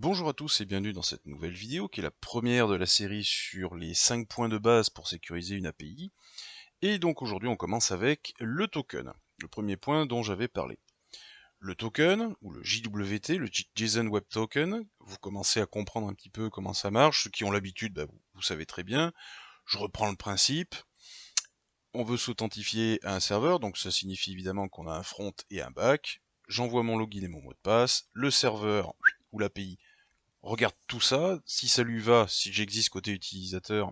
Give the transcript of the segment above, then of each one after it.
Bonjour à tous et bienvenue dans cette nouvelle vidéo qui est la première de la série sur les 5 points de base pour sécuriser une API. Et donc aujourd'hui on commence avec le token, le premier point dont j'avais parlé. Le token, ou le JWT, le JSON Web Token, vous commencez à comprendre un petit peu comment ça marche. Ceux qui ont l'habitude, vous savez très bien. Je reprends le principe. On veut s'authentifier à un serveur, donc ça signifie évidemment qu'on a un front et un back. J'envoie mon login et mon mot de passe. Le serveur, ou l'API, regarde tout ça, si ça lui va, si j'existe côté utilisateur,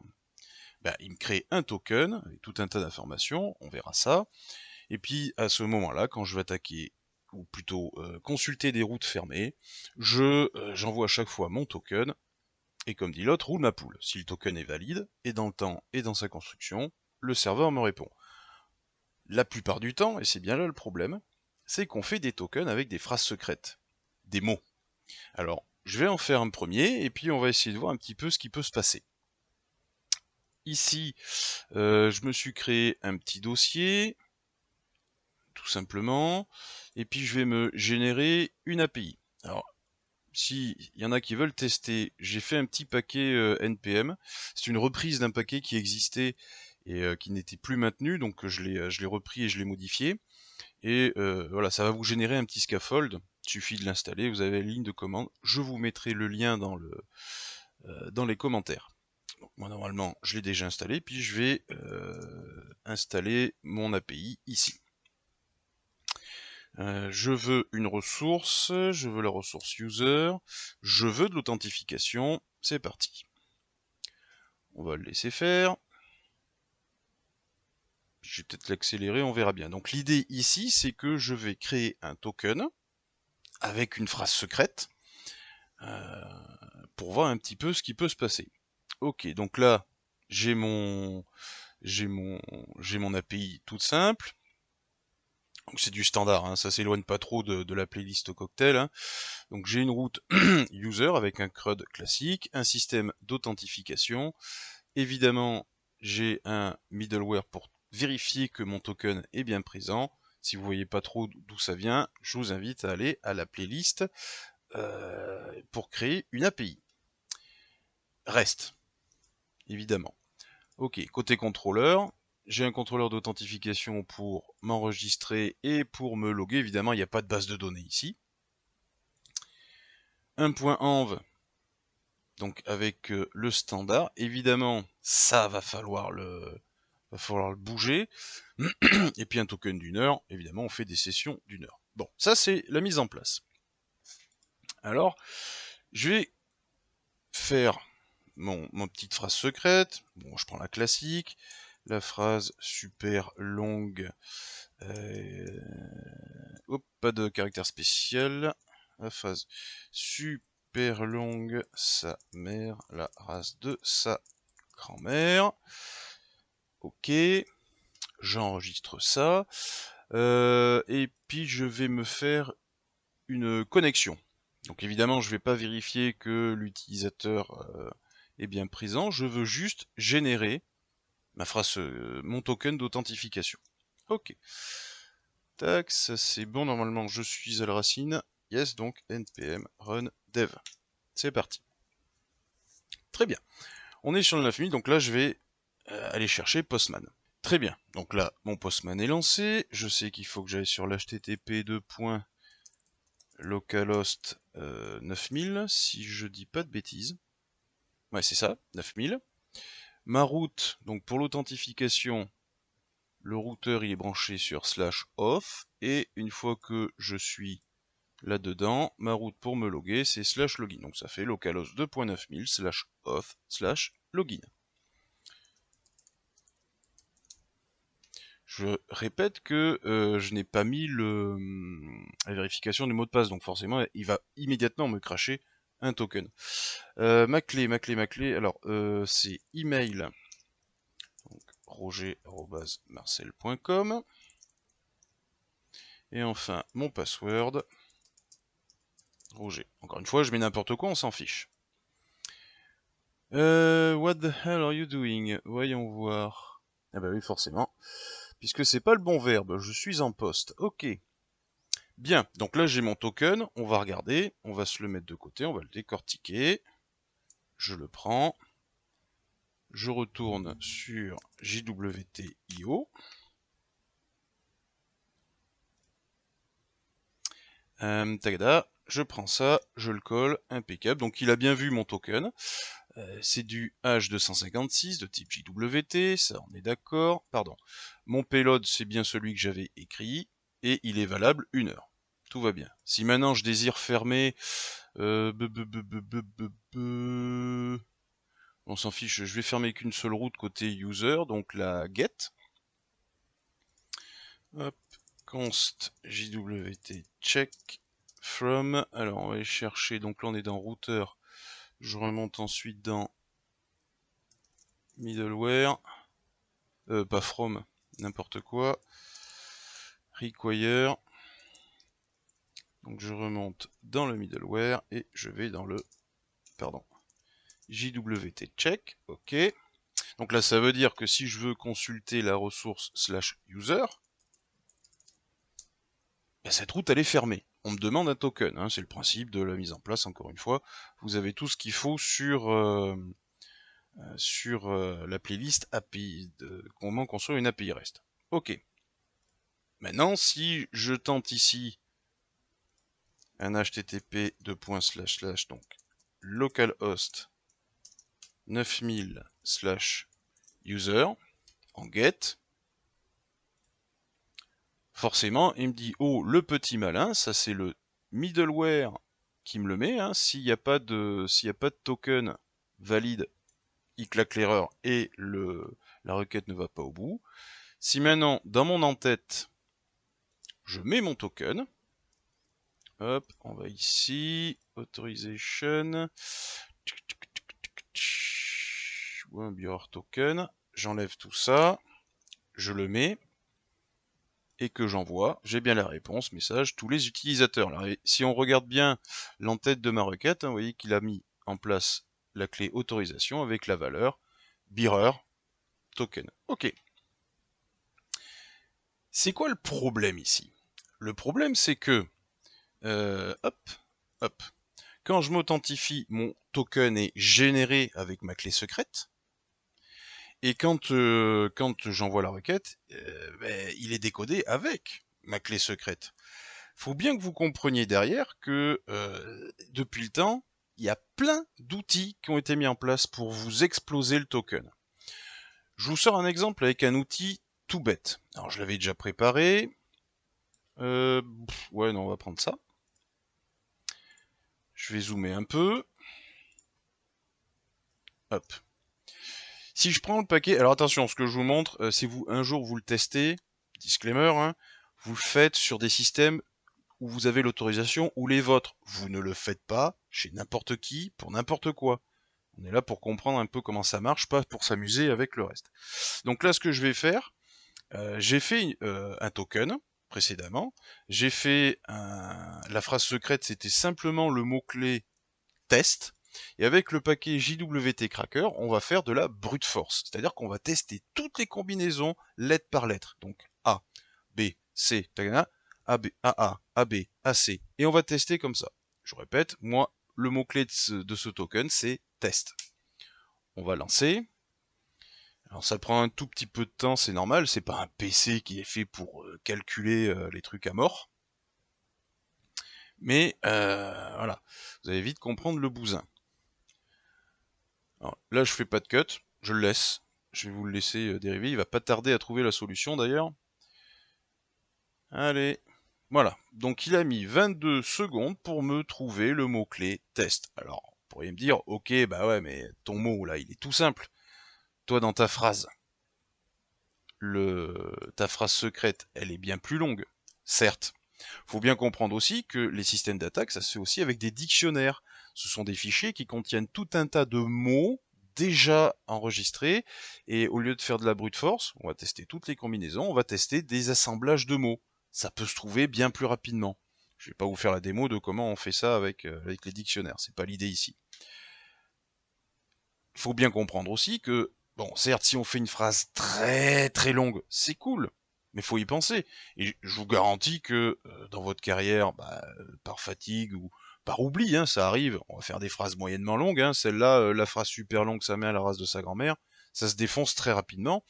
il me crée un token avec tout un tas d'informations, on verra ça. Et puis à ce moment-là, quand je vais attaquer, ou plutôt consulter des routes fermées, j'envoie à chaque fois mon token, et comme dit l'autre, roule ma poule. Si le token est valide, et dans le temps, et dans sa construction, le serveur me répond. La plupart du temps, et c'est bien là le problème, c'est qu'on fait des tokens avec des phrases secrètes, des mots. Alors, je vais en faire un premier, et puis on va essayer de voir un petit peu ce qui peut se passer. Ici, je me suis créé un petit dossier, tout simplement, et puis je vais me générer une API. Alors, s'il y en a qui veulent tester, j'ai fait un petit paquet NPM. C'est une reprise d'un paquet qui existait et qui n'était plus maintenu, donc je l'ai repris et je l'ai modifié. Et voilà, ça va vous générer un petit scaffold. Il suffit de l'installer, vous avez la ligne de commande. Je vous mettrai le lien dans les commentaires. Donc, moi normalement je l'ai déjà installé, puis je vais installer mon API ici. Je veux une ressource, je veux la ressource user, je veux de l'authentification, c'est parti. On va le laisser faire. Je vais peut-être l'accélérer, on verra bien. Donc l'idée ici, c'est que je vais créer un token avec une phrase secrète pour voir un petit peu ce qui peut se passer. Ok, donc là, j'ai mon API toute simple. Donc c'est du standard, hein, ça s'éloigne pas trop de la playlist cocktail. Hein. Donc j'ai une route user avec un CRUD classique, un système d'authentification. Évidemment, j'ai un middleware pour vérifier que mon token est bien présent. Si vous voyez pas trop d'où ça vient, je vous invite à aller à la playlist pour créer une API. REST, évidemment. Ok, côté contrôleur, j'ai un contrôleur d'authentification pour m'enregistrer et pour me loguer. Évidemment, il n'y a pas de base de données ici. Un point env, donc avec le standard. Évidemment, ça va falloir le bouger. Et puis un token d'une heure. Évidemment, on fait des sessions d'une heure. Bon, ça c'est la mise en place. Alors, je vais faire mon petite phrase secrète. Bon, je prends la classique. La phrase super longue. Pas de caractère spécial. La phrase super longue. Sa mère, la race de sa grand-mère. Ok. J'enregistre ça. Et puis je vais me faire une connexion. Donc évidemment, je ne vais pas vérifier que l'utilisateur est bien présent. Je veux juste générer ma phrase, mon token d'authentification. Ok. Tac, ça c'est bon. Normalement, je suis à la racine. Yes, donc npm run dev. C'est parti. Très bien. On est sur le 9000, donc là je vais aller chercher Postman. Très bien. Donc là, mon Postman est lancé. Je sais qu'il faut que j'aille sur l'http localhost 9000, si je dis pas de bêtises. Ouais, c'est ça, 9000. Ma route, donc pour l'authentification, le routeur il est branché sur /off, et une fois que je suis là-dedans, ma route pour me loguer, c'est /login. Donc ça fait localhost 2.9000 /off /login. Je répète que je n'ai pas mis la vérification du mot de passe, donc forcément il va immédiatement me cracher un token. Ma clé, alors c'est email, donc roger@marcel.com, et enfin mon password, Roger. Encore une fois, je mets n'importe quoi, on s'en fiche. What the hell are you doing? Voyons voir. Ah bah oui, forcément. Puisque c'est pas le bon verbe, je suis en poste. Ok. Bien, donc là j'ai mon token, on va regarder, on va se le mettre de côté, on va le décortiquer. Je le prends, je retourne sur JWT.io. Tagada, je prends ça, je le colle, impeccable. Donc il a bien vu mon token. C'est du H256 de type JWT, ça on est d'accord. Pardon. Mon payload c'est bien celui que j'avais écrit et il est valable 1 heure. Tout va bien. Si maintenant je désire fermer... on s'en fiche, je vais fermer qu'une seule route côté user, donc la get. Hop, const JWT check from. Alors on va aller chercher, donc là on est dans routeur. Je remonte ensuite dans middleware. Pas from, n'importe quoi. Require. Donc je remonte dans le middleware et je vais dans le, pardon, JWT check, ok. Donc là ça veut dire que si je veux consulter la ressource /user, ben, cette route elle est fermée. On me demande un token, hein, c'est le principe de la mise en place, encore une fois. Vous avez tout ce qu'il faut sur la playlist API, comment construire une API REST. Ok. Maintenant, si je tente ici un HTTP donc localhost 9000 /user en get, forcément, il me dit, oh, le petit malin, ça c'est le middleware qui me le met, hein, s'il n'y a pas de token valide, il claque l'erreur et la requête ne va pas au bout. Si maintenant, dans mon en-tête, je mets mon token, hop, on va ici, authorization, bearer token, j'enlève tout ça, je le mets, et que j'envoie, j'ai bien la réponse, message, tous les utilisateurs. Alors, si on regarde bien l'entête de ma requête, hein, vous voyez qu'il a mis en place la clé autorisation avec la valeur bearer token. Ok. C'est quoi le problème ici? Le problème, c'est que, hop, quand je m'authentifie, mon token est généré avec ma clé secrète. Et quand j'envoie la requête, ben, il est décodé avec ma clé secrète. Faut bien que vous compreniez derrière que depuis le temps, il y a plein d'outils qui ont été mis en place pour vous exploser le token. Je vous sors un exemple avec un outil tout bête. Alors je l'avais déjà préparé. Ouais, non, on va prendre ça. Je vais zoomer un peu. Hop. Si je prends le paquet, alors attention, ce que je vous montre, si vous un jour vous le testez, disclaimer, hein, vous le faites sur des systèmes où vous avez l'autorisation ou les vôtres. Vous ne le faites pas chez n'importe qui, pour n'importe quoi. On est là pour comprendre un peu comment ça marche, pas pour s'amuser avec le reste. Donc là, ce que je vais faire, j'ai fait un token précédemment. J'ai fait la phrase secrète, c'était simplement le mot-clé test. Et avec le paquet JWT Cracker, on va faire de la brute force. C'est-à-dire qu'on va tester toutes les combinaisons lettre par lettre. Donc A, B, C, A, B, A, A, B, A, C. Et on va tester comme ça. Je répète, moi, le mot-clé de ce token, c'est test. On va lancer. Alors ça prend un tout petit peu de temps, c'est normal, c'est pas un PC qui est fait pour calculer les trucs à mort. Mais voilà, vous allez vite comprendre le bousin. Alors, là je fais pas de cut, je le laisse. Je vais vous le laisser dériver, il va pas tarder à trouver la solution d'ailleurs. Allez, voilà. Donc il a mis 22 secondes pour me trouver le mot-clé test. Alors, vous pourriez me dire, ok, bah ouais, mais ton mot là, il est tout simple. Toi dans ta phrase, ta phrase secrète, elle est bien plus longue, certes. Faut bien comprendre aussi que les systèmes d'attaque, ça se fait aussi avec des dictionnaires. Ce sont des fichiers qui contiennent tout un tas de mots déjà enregistrés, et au lieu de faire de la brute force, on va tester toutes les combinaisons, on va tester des assemblages de mots. Ça peut se trouver bien plus rapidement. Je vais pas vous faire la démo de comment on fait ça avec les dictionnaires, c'est pas l'idée ici. Il faut bien comprendre aussi que, bon, certes, si on fait une phrase très très longue, c'est cool. Mais faut y penser. Et je vous garantis que dans votre carrière, par fatigue ou par oubli, hein, ça arrive, on va faire des phrases moyennement longues, hein, celle-là, la phrase super longue, ça met à la race de sa grand-mère, ça se défonce très rapidement.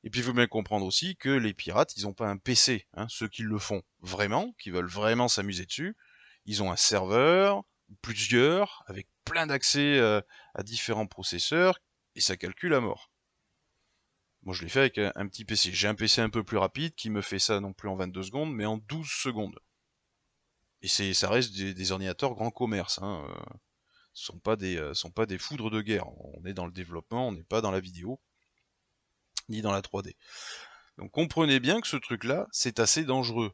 Et puis il faut bien comprendre aussi que les pirates, ils n'ont pas un PC, hein, ceux qui le font vraiment, qui veulent vraiment s'amuser dessus, ils ont un serveur, plusieurs, avec plein d'accès à différents processeurs, et ça calcule à mort. Moi, je l'ai fait avec un petit PC. J'ai un PC un peu plus rapide qui me fait ça non plus en 22 secondes, mais en 12 secondes. Et ça reste des ordinateurs grand commerce, hein. Ce sont pas des foudres de guerre. On est dans le développement, on n'est pas dans la vidéo, ni dans la 3D. Donc comprenez bien que ce truc-là, c'est assez dangereux.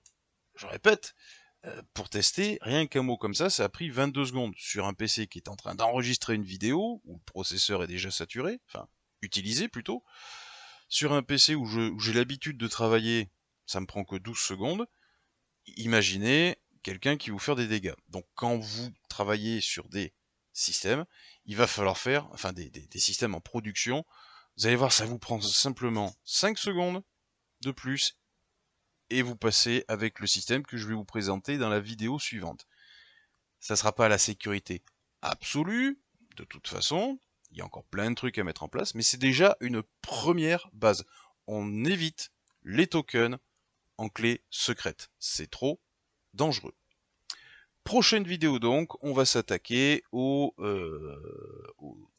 Je répète, pour tester, rien qu'un mot comme ça a pris 22 secondes sur un PC qui est en train d'enregistrer une vidéo, où le processeur est déjà saturé, enfin, utilisé plutôt. Sur un PC où j'ai l'habitude de travailler, ça me prend que 12 secondes. Imaginez quelqu'un qui vous fait des dégâts. Donc quand vous travaillez sur des systèmes, il va falloir faire, enfin des systèmes en production, vous allez voir, ça vous prend simplement 5 secondes de plus et vous passez avec le système que je vais vous présenter dans la vidéo suivante. Ça ne sera pas la sécurité absolue, de toute façon, il y a encore plein de trucs à mettre en place, mais c'est déjà une première base. On évite les tokens en clé secrète. C'est trop dangereux. Prochaine vidéo donc, on va s'attaquer aux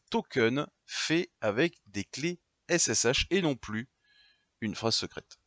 tokens faits avec des clés SSH et non plus une phrase secrète.